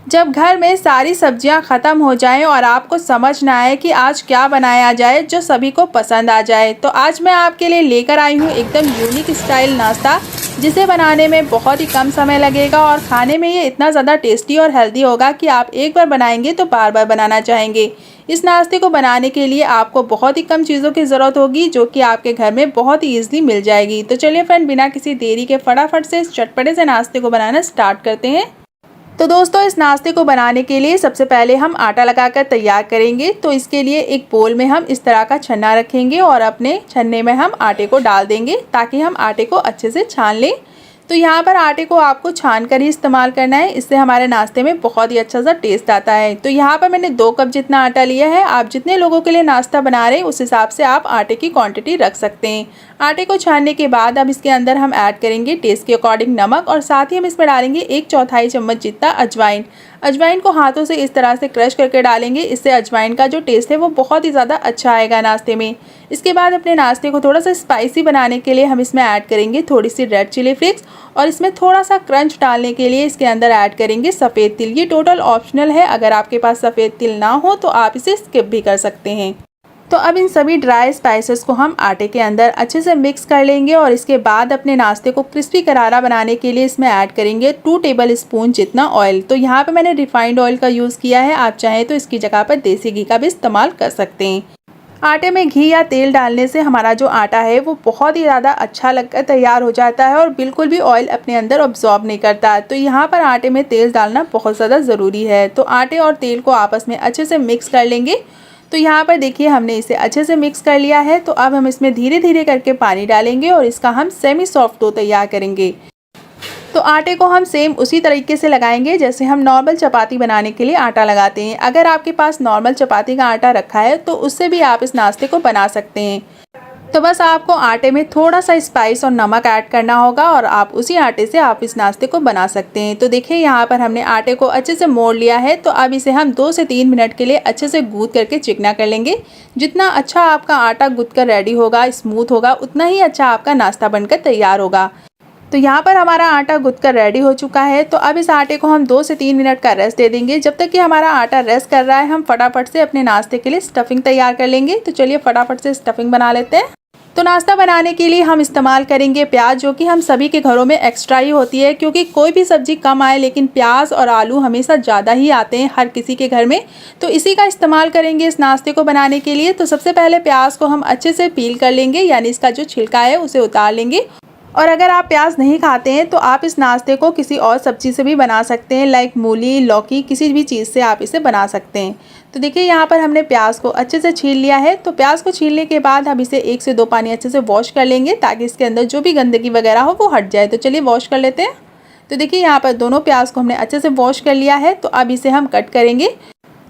जब घर में सारी सब्जियां ख़त्म हो जाएं और आपको समझ ना आए कि आज क्या बनाया जाए जो सभी को पसंद आ जाए, तो आज मैं आपके लिए लेकर आई हूं एकदम यूनिक स्टाइल नाश्ता, जिसे बनाने में बहुत ही कम समय लगेगा और खाने में ये इतना ज़्यादा टेस्टी और हेल्दी होगा कि आप एक बार बनाएंगे तो बार बार बनाना चाहेंगे। इस नाश्ते को बनाने के लिए आपको बहुत ही कम चीज़ों की ज़रूरत होगी, जो कि आपके घर में बहुत ही ईजिली मिल जाएगी। तो चलिए फ्रेंड, बिना किसी देरी के फटाफट से इस चटपटे से नाश्ते को बनाना स्टार्ट करते हैं। तो दोस्तों, इस नाश्ते को बनाने के लिए सबसे पहले हम आटा लगाकर तैयार करेंगे। तो इसके लिए एक बोल में हम इस तरह का छन्ना रखेंगे और अपने छन्ने में हम आटे को डाल देंगे ताकि हम आटे को अच्छे से छान लें। तो यहाँ पर आटे को आपको छान कर ही इस्तेमाल करना है, इससे हमारे नाश्ते में बहुत ही अच्छा सा टेस्ट आता है। तो यहाँ पर मैंने 2 कप जितना आटा लिया है। आप जितने लोगों के लिए नाश्ता बना रहे हैं उस हिसाब से आप आटे की क्वांटिटी रख सकते हैं। आटे को छानने के बाद अब इसके अंदर हम ऐड करेंगे टेस्ट के अकॉर्डिंग नमक और साथ ही हम इसमें डालेंगे 1/4 चम्मच जितना अजवाइन। अजवाइन को हाथों से इस तरह से क्रश करके डालेंगे, इससे अजवाइन का जो टेस्ट है वो बहुत ही ज़्यादा अच्छा आएगा नाश्ते में। इसके बाद अपने नाश्ते को थोड़ा सा स्पाइसी बनाने के लिए हम इसमें ऐड करेंगे थोड़ी सी रेड चिली फ्लेक्स और इसमें थोड़ा सा क्रंच डालने के लिए इसके अंदर ऐड करेंगे सफ़ेद तिल। ये टोटल ऑप्शनल है, अगर आपके पास सफ़ेद तिल ना हो तो आप इसे स्किप भी कर सकते हैं। तो अब इन सभी ड्राई स्पाइसेस को हम आटे के अंदर अच्छे से मिक्स कर लेंगे और इसके बाद अपने नाश्ते को क्रिस्पी करारा बनाने के लिए इसमें ऐड करेंगे 2 टेबल स्पून जितना ऑयल। तो यहाँ पे मैंने रिफाइंड ऑयल का यूज़ किया है, आप चाहें तो इसकी जगह पर देसी घी का भी इस्तेमाल कर सकते हैं। आटे में घी या तेल डालने से हमारा जो आटा है वो बहुत ही ज़्यादा अच्छा लगकर तैयार हो जाता है और बिल्कुल भी ऑयल अपने अंदर ऑब्जॉर्ब नहीं करता। तो यहाँ पर आटे में तेल डालना बहुत ज़्यादा ज़रूरी है। तो आटे और तेल को आपस में अच्छे से मिक्स कर लेंगे। तो यहाँ पर देखिए हमने इसे अच्छे से मिक्स कर लिया है। तो अब हम इसमें धीरे धीरे करके पानी डालेंगे और इसका हम सेमी सॉफ्ट डो तैयार करेंगे। तो आटे को हम सेम उसी तरीके से लगाएंगे जैसे हम नॉर्मल चपाती बनाने के लिए आटा लगाते हैं। अगर आपके पास नॉर्मल चपाती का आटा रखा है तो उससे भी आप इस नाश्ते को बना सकते हैं। तो बस आपको आटे में थोड़ा सा स्पाइस और नमक ऐड करना होगा और आप उसी आटे से आप इस नाश्ते को बना सकते हैं। तो देखिए यहाँ पर हमने आटे को अच्छे से मोड़ लिया है। तो अब इसे हम 2 से 3 मिनट के लिए अच्छे से गूंथ करके चिकना कर लेंगे। जितना अच्छा आपका आटा गूंथ कर रेडी होगा, स्मूथ होगा, उतना ही अच्छा आपका नाश्ता बनकर तैयार होगा। तो यहाँ पर हमारा आटा गूंथ कर रेडी हो चुका है। तो अब इस आटे को हम 2 से 3 मिनट का रेस्ट दे देंगे। जब तक कि हमारा आटा रेस्ट कर रहा है हम फटाफट से अपने नाश्ते के लिए स्टफिंग तैयार कर लेंगे। तो चलिए फटाफट से स्टफिंग बना लेते हैं। तो नाश्ता बनाने के लिए हम इस्तेमाल करेंगे प्याज, जो कि हम सभी के घरों में एक्स्ट्रा ही होती है, क्योंकि कोई भी सब्जी कम आए लेकिन प्याज और आलू हमेशा ज़्यादा ही आते हैं हर किसी के घर में। तो इसी का इस्तेमाल करेंगे इस नाश्ते को बनाने के लिए। तो सबसे पहले प्याज को हम अच्छे से पील कर लेंगे, यानी इसका जो छिलका है उसे उतार लेंगे। और अगर आप प्याज नहीं खाते हैं तो आप इस नाश्ते को किसी और सब्ज़ी से भी बना सकते हैं, लाइक मूली, लौकी, किसी भी चीज़ से आप इसे बना सकते हैं। तो देखिए यहाँ पर हमने प्याज को अच्छे से छील लिया है। तो प्याज को छीलने के बाद हम इसे 1 से 2 पानी अच्छे से वॉश कर लेंगे ताकि इसके अंदर जो भी गंदगी वगैरह हो वो हट जाए। तो चलिए वॉश कर लेते हैं। तो देखिए यहाँ पर दोनों प्याज को हमने अच्छे से वॉश कर लिया है। तो अब इसे हम कट करेंगे।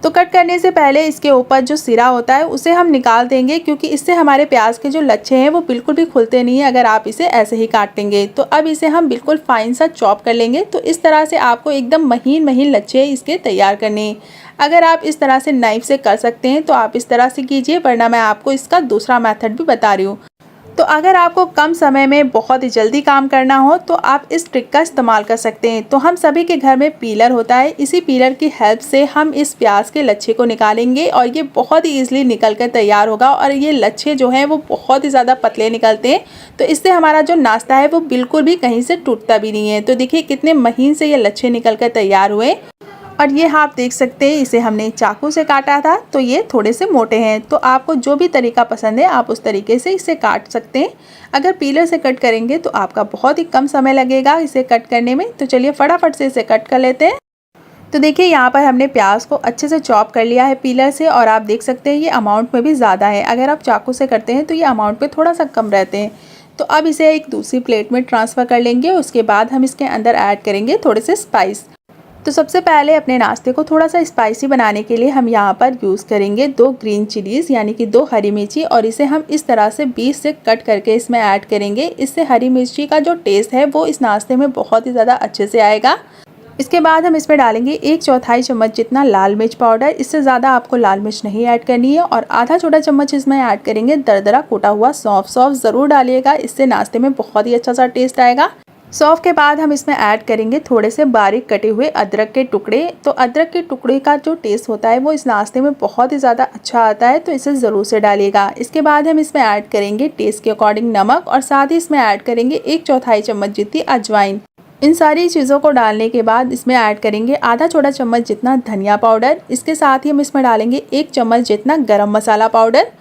तो कट करने से पहले इसके ऊपर जो सिरा होता है उसे हम निकाल देंगे, क्योंकि इससे हमारे प्याज के जो लच्छे हैं वो बिल्कुल भी खुलते नहीं है अगर आप इसे ऐसे ही काटेंगे। तो अब इसे हम बिल्कुल फाइन सा चॉप कर लेंगे। तो इस तरह से आपको एकदम महीन महीन लच्छे इसके तैयार करने हैं। अगर आप इस तरह से नाइफ से कर सकते हैं तो आप इस तरह से कीजिए, वरना मैं आपको इसका दूसरा मेथड भी बता रही हूँ। तो अगर आपको कम समय में बहुत ही जल्दी काम करना हो तो आप इस ट्रिक का इस्तेमाल कर सकते हैं। तो हम सभी के घर में पीलर होता है, इसी पीलर की हेल्प से हम इस प्याज के लच्छे को निकालेंगे और ये बहुत ही ईजिली निकल कर तैयार होगा। और ये लच्छे जो हैं वो बहुत ही ज़्यादा पतले निकलते हैं, तो इससे हमारा जो नाश्ता है वो बिल्कुल भी कहीं से टूटता भी नहीं है। तो देखिए कितने महीन से ये लच्छे निकल कर तैयार हुए। और ये आप देख सकते हैं इसे हमने चाकू से काटा था, तो ये थोड़े से मोटे हैं। तो आपको जो भी तरीका पसंद है आप उस तरीके से इसे काट सकते हैं। अगर पीलर से कट करेंगे तो आपका बहुत ही कम समय लगेगा इसे कट करने में। तो चलिए फटाफट से इसे कट कर लेते हैं। तो देखिए यहाँ पर हमने प्याज को अच्छे से चॉप कर लिया है पीलर से, और आप देख सकते हैं ये अमाउंट में भी ज़्यादा है। अगर आप चाकू से करते हैं तो ये अमाउंट में थोड़ा सा कम रहते हैं। तो अब इसे एक दूसरी प्लेट में ट्रांसफ़र कर लेंगे। उसके बाद हम इसके अंदर ऐड करेंगे थोड़े से स्पाइस। तो सबसे पहले अपने नाश्ते को थोड़ा सा स्पाइसी बनाने के लिए हम यहाँ पर यूज़ करेंगे 2 ग्रीन चिलीज़, यानी कि 2 हरी मिर्ची, और इसे हम इस तरह से बीच से कट करके इसमें ऐड करेंगे। इससे हरी मिर्ची का जो टेस्ट है वो इस नाश्ते में बहुत ही ज़्यादा अच्छे से आएगा। इसके बाद हम इसमें डालेंगे 1/4 चम्मच जितना लाल मिर्च पाउडर। इससे ज़्यादा आपको लाल मिर्च नहीं ऐड करनी है। और आधा छोटा चम्मच इसमें ऐड करेंगे दरदरा कोटा हुआ सौंफ। सौंफ ज़रूर डालिएगा, इससे नाश्ते में बहुत ही अच्छा सा टेस्ट आएगा। सौंफ के बाद हम इसमें ऐड करेंगे थोड़े से बारीक कटे हुए अदरक के टुकड़े। तो अदरक के टुकड़े का जो टेस्ट होता है वो इस नाश्ते में बहुत ही ज़्यादा अच्छा आता है, तो इसे ज़रूर से डालिएगा। इसके बाद हम इसमें ऐड करेंगे टेस्ट के अकॉर्डिंग नमक और साथ ही इसमें ऐड करेंगे 1/4 चम्मच जितनी अजवाइन। इन सारी चीज़ों को डालने के बाद इसमें ऐड करेंगे आधा छोटा चम्मच जितना धनिया पाउडर। इसके साथ ही हम इसमें डालेंगे 1 चम्मच जितना गरम मसाला पाउडर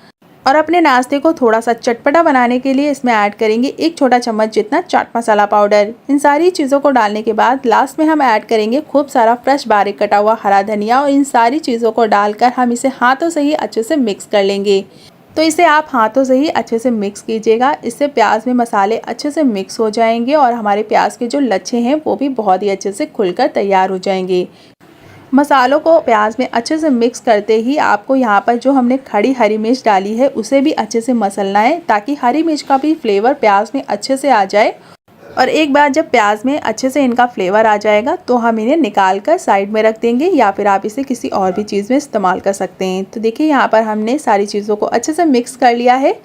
और अपने नाश्ते को थोड़ा सा चटपटा बनाने के लिए इसमें ऐड करेंगे 1 छोटा चम्मच जितना चाट मसाला पाउडर। इन सारी चीज़ों को डालने के बाद लास्ट में हम ऐड करेंगे खूब सारा फ्रेश बारीक कटा हुआ हरा धनिया और इन सारी चीज़ों को डालकर हम इसे हाथों से ही अच्छे से मिक्स कर लेंगे। तो इसे आप हाथों से ही अच्छे से मिक्स कीजिएगा, इससे प्याज में मसाले अच्छे से मिक्स हो जाएंगे और हमारे प्याज के जो लच्छे हैं वो भी बहुत ही अच्छे से खुलकर तैयार हो जाएंगे। मसालों को प्याज में अच्छे से मिक्स करते ही आपको यहाँ पर जो हमने खड़ी हरी मिर्च डाली है उसे भी अच्छे से मसलना है, ताकि हरी मिर्च का भी फ्लेवर प्याज में अच्छे से आ जाए। और एक बार जब प्याज में अच्छे से इनका फ्लेवर आ जाएगा तो हम इन्हें निकाल कर साइड में रख देंगे, या फिर आप इसे किसी और भी चीज़ में इस्तेमाल कर सकते हैं। तो देखिए यहाँ पर हमने सारी चीज़ों को अच्छे से मिक्स कर लिया है।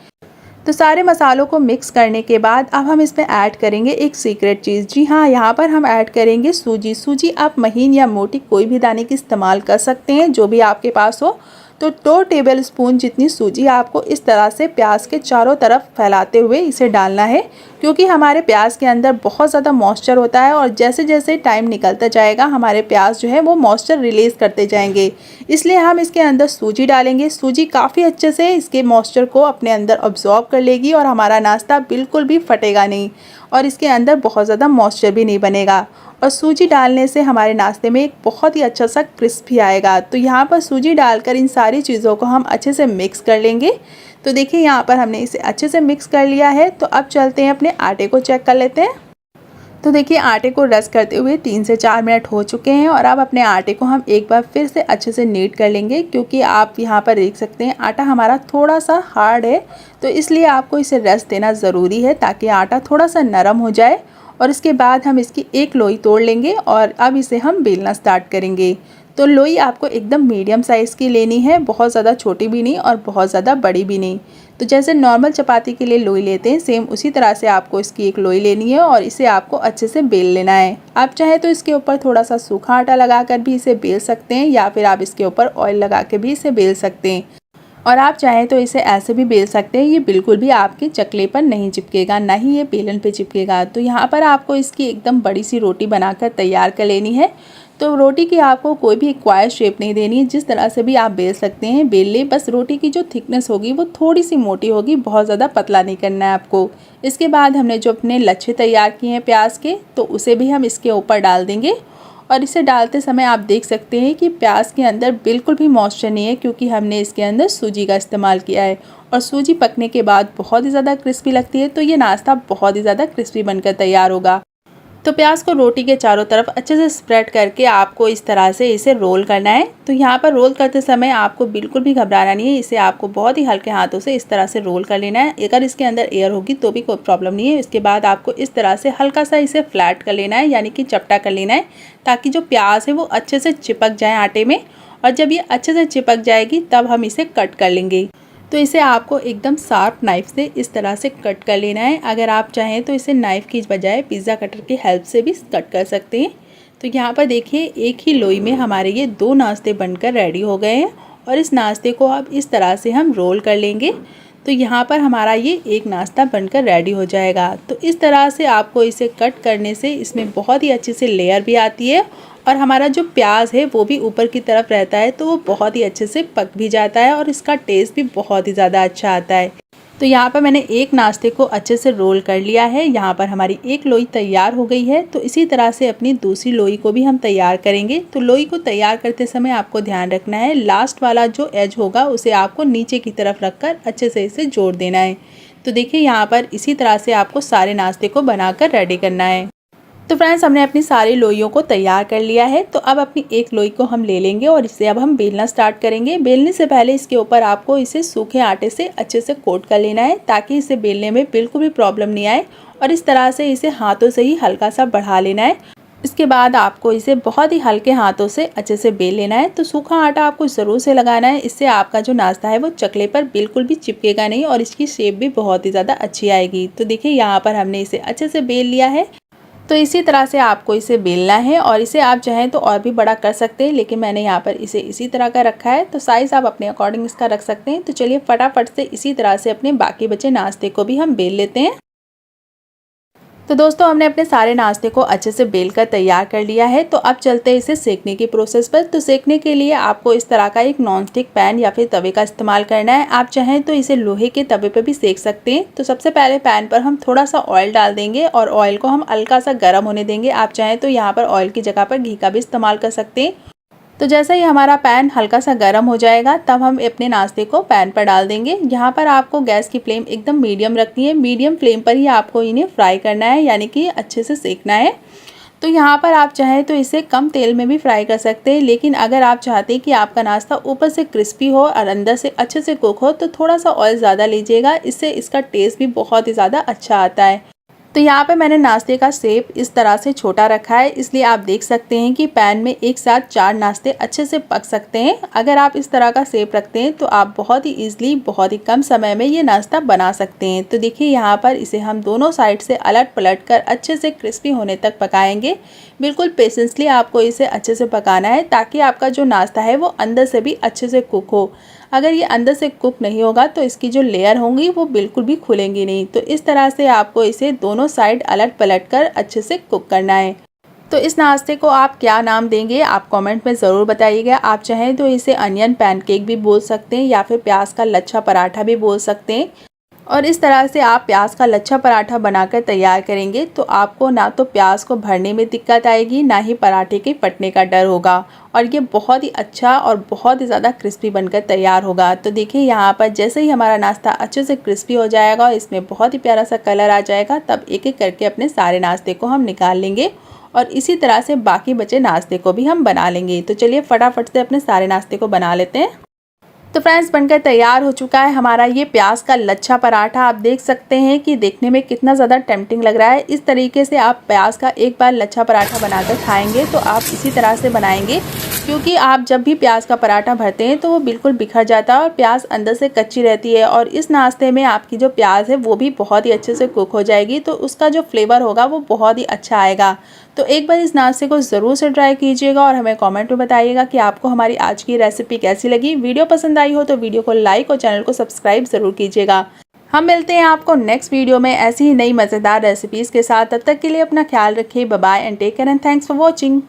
तो सारे मसालों को मिक्स करने के बाद अब हम इसमें ऐड करेंगे एक सीक्रेट चीज़। जी हाँ, यहाँ पर हम ऐड करेंगे सूजी। सूजी आप महीन या मोटी कोई भी दाने की इस्तेमाल कर सकते हैं, जो भी आपके पास हो। तो 2 टेबल स्पून जितनी सूजी आपको इस तरह से प्याज के चारों तरफ फैलाते हुए इसे डालना है, क्योंकि हमारे प्याज के अंदर बहुत ज़्यादा मॉइस्चर होता है और जैसे जैसे टाइम निकलता जाएगा हमारे प्याज जो है वो मॉइस्चर रिलीज़ करते जाएंगे। इसलिए हम इसके अंदर सूजी डालेंगे। सूजी काफ़ी अच्छे से इसके मॉइस्चर को अपने अंदर अब्जॉर्ब कर लेगी और हमारा नाश्ता बिल्कुल भी फटेगा नहीं और इसके अंदर बहुत ज़्यादा मॉइस्चर भी नहीं बनेगा। और सूजी डालने से हमारे नाश्ते में एक बहुत ही अच्छा सा क्रिस्पी आएगा। तो यहाँ पर सूजी डालकर इन सारी चीज़ों को हम अच्छे से मिक्स कर लेंगे। तो देखिए यहाँ पर हमने इसे अच्छे से मिक्स कर लिया है। तो अब चलते हैं अपने आटे को चेक कर लेते हैं। तो देखिए आटे को रस करते हुए 3 से 4 मिनट हो चुके हैं और अब अपने आटे को हम एक बार फिर से अच्छे से नीट कर लेंगे, क्योंकि आप यहाँ पर देख सकते हैं आटा हमारा थोड़ा सा हार्ड है, तो इसलिए आपको इसे रस देना ज़रूरी है ताकि आटा थोड़ा सा नरम हो जाए। और इसके बाद हम इसकी एक लोई तोड़ लेंगे और अब इसे हम बेलना स्टार्ट करेंगे। तो लोई आपको एकदम मीडियम साइज़ की लेनी है, बहुत ज़्यादा छोटी भी नहीं और बहुत ज़्यादा बड़ी भी नहीं। तो जैसे नॉर्मल चपाती के लिए लोई लेते हैं सेम उसी तरह से आपको इसकी एक लोई लेनी है और इसे आपको अच्छे से बेल लेना है। आप चाहे तो इसके ऊपर थोड़ा सा सूखा आटा लगाकर भी इसे बेल सकते हैं, या फिर आप इसके ऊपर ऑयल लगा के भी इसे बेल सकते हैं। और आप चाहें तो इसे ऐसे भी बेल सकते हैं, ये बिल्कुल भी आपके चकले पर नहीं चिपकेगा, ना ही ये बेलन पे चिपकेगा। तो यहाँ पर आपको इसकी एकदम बड़ी सी रोटी बनाकर तैयार कर लेनी है। तो रोटी की आपको कोई भी एक्वायर शेप नहीं देनी है, जिस तरह से भी आप बेल सकते हैं बेल ले, बस रोटी की जो थिकनेस होगी वो थोड़ी सी मोटी होगी, बहुत ज़्यादा पतला नहीं करना है आपको। इसके बाद हमने जो अपने लच्छे तैयार किए हैं प्याज के, तो उसे भी हम इसके ऊपर डाल देंगे। और इसे डालते समय आप देख सकते हैं कि प्याज के अंदर बिल्कुल भी मॉइस्चर नहीं है, क्योंकि हमने इसके अंदर सूजी का इस्तेमाल किया है। और सूजी पकने के बाद बहुत ही ज़्यादा क्रिस्पी लगती है, तो ये नाश्ता बहुत ही ज़्यादा क्रिस्पी बनकर तैयार होगा। तो प्याज को रोटी के चारों तरफ अच्छे से स्प्रेड करके आपको इस तरह से इसे रोल करना है। तो यहाँ पर रोल करते समय आपको बिल्कुल भी घबराना नहीं है, इसे आपको बहुत ही हल्के हाथों से इस तरह से रोल कर लेना है। अगर इसके अंदर एयर होगी तो भी कोई प्रॉब्लम नहीं है। इसके बाद आपको इस तरह से हल्का सा इसे फ्लैट कर लेना है, यानी कि चपटा कर लेना है, ताकि जो प्याज है वो अच्छे से चिपक जाए आटे में। और जब ये अच्छे से चिपक जाएगी तब हम इसे कट कर लेंगे। तो इसे आपको एकदम शार्प नाइफ़ से इस तरह से कट कर लेना है। अगर आप चाहें तो इसे नाइफ़ की बजाय पिज़्ज़ा कटर की हेल्प से भी कट कर सकते हैं। तो यहाँ पर देखिए एक ही लोई में हमारे ये 2 नाश्ते बनकर रेडी हो गए हैं और इस नाश्ते को अब इस तरह से हम रोल कर लेंगे। तो यहाँ पर हमारा ये एक नाश्ता बनकर रेडी हो जाएगा। तो इस तरह से आपको इसे कट करने से इसमें बहुत ही अच्छे से लेयर भी आती है और हमारा जो प्याज है वो भी ऊपर की तरफ रहता है, तो वो बहुत ही अच्छे से पक भी जाता है और इसका टेस्ट भी बहुत ही ज़्यादा अच्छा आता है। तो यहाँ पर मैंने एक नाश्ते को अच्छे से रोल कर लिया है। यहाँ पर हमारी एक लोई तैयार हो गई है। तो इसी तरह से अपनी दूसरी लोई को भी हम तैयार करेंगे। तो लोई को तैयार करते समय आपको ध्यान रखना है, लास्ट वाला जो एज होगा उसे आपको नीचे की तरफ रखकर अच्छे से इसे जोड़ देना है। तो देखिए यहाँ पर इसी तरह से आपको सारे नाश्ते को बनाकर रेडी करना है। तो फ्रेंड्स हमने अपनी सारी लोइयों को तैयार कर लिया है। तो अब अपनी एक लोई को हम ले लेंगे और इसे अब हम बेलना स्टार्ट करेंगे। बेलने से पहले इसके ऊपर आपको इसे सूखे आटे से अच्छे से कोट कर लेना है, ताकि इसे बेलने में बिल्कुल भी प्रॉब्लम नहीं आए। और इस तरह से इसे हाथों से ही हल्का सा बढ़ा लेना है। इसके बाद आपको इसे बहुत ही हल्के हाथों से अच्छे से बेल लेना है। तो सूखा आटा आपको ज़रूर से लगाना है, इससे आपका जो नाश्ता है वो चकले पर बिल्कुल भी चिपकेगा नहीं और इसकी शेप भी बहुत ही ज़्यादा अच्छी आएगी। तो देखिए यहाँ पर हमने इसे अच्छे से बेल लिया है। तो इसी तरह से आपको इसे बेलना है और इसे आप चाहें तो और भी बड़ा कर सकते हैं, लेकिन मैंने यहाँ पर इसे इसी तरह का रखा है। तो साइज़ आप अपने अकॉर्डिंग इसका रख सकते हैं। तो चलिए फटाफट से इसी तरह से अपने बाकी बचे नाश्ते को भी हम बेल लेते हैं। तो दोस्तों हमने अपने सारे नाश्ते को अच्छे से बेल कर तैयार कर लिया है। तो अब चलते हैं इसे सेकने की प्रोसेस पर। तो सेकने के लिए आपको इस तरह का एक नॉन स्टिक पैन या फिर तवे का इस्तेमाल करना है। आप चाहें तो इसे लोहे के तवे पर भी सेक सकते हैं। तो सबसे पहले पैन पर हम थोड़ा सा ऑयल डाल देंगे और ऑयल को हम हल्का सा गर्म होने देंगे। आप चाहें तो यहाँ पर ऑयल की जगह पर घी का भी इस्तेमाल कर सकते हैं। तो जैसे ही हमारा पैन हल्का सा गर्म हो जाएगा तब हम अपने नाश्ते को पैन पर डाल देंगे। यहाँ पर आपको गैस की फ्लेम एकदम मीडियम रखनी है। मीडियम फ्लेम पर ही आपको इन्हें फ्राई करना है, यानी कि अच्छे से सेकना है। तो यहाँ पर आप चाहें तो इसे कम तेल में भी फ्राई कर सकते हैं, लेकिन अगर आप चाहते हैं कि आपका नाश्ता ऊपर से क्रिस्पी हो और अंदर से अच्छे से कुक हो तो थोड़ा सा ऑयल ज़्यादा लीजिएगा। इससे इसका टेस्ट भी बहुत ही ज़्यादा अच्छा आता है। तो यहाँ पे मैंने नाश्ते का शेप इस तरह से छोटा रखा है, इसलिए आप देख सकते हैं कि पैन में एक साथ 4 नाश्ते अच्छे से पक सकते हैं। अगर आप इस तरह का शेप रखते हैं तो आप बहुत ही ईजिली बहुत ही कम समय में ये नाश्ता बना सकते हैं। तो देखिए यहाँ पर इसे हम दोनों साइड से अलट पलट कर अच्छे से क्रिस्पी होने तक पकाएंगे। बिल्कुल पेशेंसली आपको इसे अच्छे से पकाना है ताकि आपका जो नाश्ता है वो अंदर से भी अच्छे से कुक हो। अगर ये अंदर से कुक नहीं होगा तो इसकी जो लेयर होंगी वो बिल्कुल भी खुलेंगी नहीं। तो इस तरह से आपको इसे दोनों साइड अलट पलट कर अच्छे से कुक करना है। तो इस नाश्ते को आप क्या नाम देंगे आप कमेंट में ज़रूर बताइएगा। आप चाहें तो इसे अनियन पैनकेक भी बोल सकते हैं या फिर प्याज का लच्छा पराठा भी बोल सकते हैं। और इस तरह से आप प्याज का लच्छा पराठा बनाकर तैयार करेंगे तो आपको ना तो प्याज को भरने में दिक्कत आएगी, ना ही पराठे के फटने का डर होगा और ये बहुत ही अच्छा और बहुत ही ज़्यादा क्रिस्पी बनकर तैयार होगा। तो देखिए यहाँ पर जैसे ही हमारा नाश्ता अच्छे से क्रिस्पी हो जाएगा और इसमें बहुत ही प्यारा सा कलर आ जाएगा तब एक एक करके अपने सारे नाश्ते को हम निकाल लेंगे और इसी तरह से बाकी बचे नाश्ते को भी हम बना लेंगे। तो चलिए फटाफट से अपने सारे नाश्ते को बना लेते हैं। तो फ्रेंड्स बनकर तैयार हो चुका है हमारा ये प्याज का लच्छा पराठा। आप देख सकते हैं कि देखने में कितना ज़्यादा टेम्पटिंग लग रहा है। इस तरीके से आप प्याज का एक बार लच्छा पराठा बनाकर खाएंगे तो आप इसी तरह से बनाएंगे, क्योंकि आप जब भी प्याज का पराठा भरते हैं तो वो बिल्कुल बिखर जाता है और प्याज अंदर से कच्ची रहती है और इस नाश्ते में आपकी जो प्याज है वो भी बहुत ही अच्छे से कुक हो जाएगी। तो उसका जो फ्लेवर होगा वो बहुत ही अच्छा आएगा। तो एक बार इस नाश्ते को ज़रूर से ट्राई कीजिएगा और हमें कमेंट में बताइएगा कि आपको हमारी आज की रेसिपी कैसी लगी। वीडियो पसंद आई हो तो वीडियो को लाइक और चैनल को सब्सक्राइब ज़रूर कीजिएगा। हम मिलते हैं आपको नेक्स्ट वीडियो में ऐसी ही नई मज़ेदार रेसिपीज़ के साथ। तब तक के लिए अपना ख्याल रखिए। Bye bye and take care and thanks for watching.